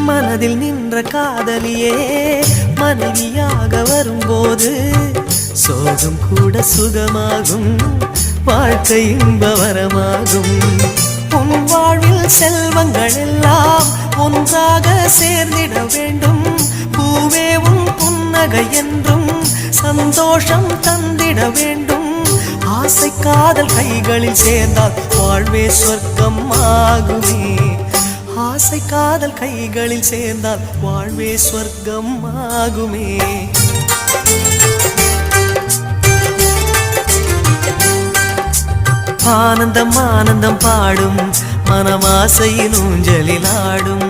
மனதில் நின்ற காதலியே மனைவியாக வரும்போது சோகம் கூட சுகமாகும், வாழ்க்கை இன்பவரமாகும். உன் வாழ்வில் செல்வங்கள் எல்லாம் ஒன்றாக சேர்ந்திட வேண்டும். பூவே உன் புன்னகை என்றும் சந்தோஷம் தந்திட வேண்டும். ஆசை காதல் கைகளில் சேர்ந்தால் வாழ்வே சொர்க்கம் ஆகுமே. ஆசை காதல் கைகளில் சேர்ந்தால் வாழ்வே சொர்க்கம் ஆகுமே. ஆனந்தம் ஆனந்தம் பாடும் மனமாசையின் ஊஞ்சலில் ஆடும்.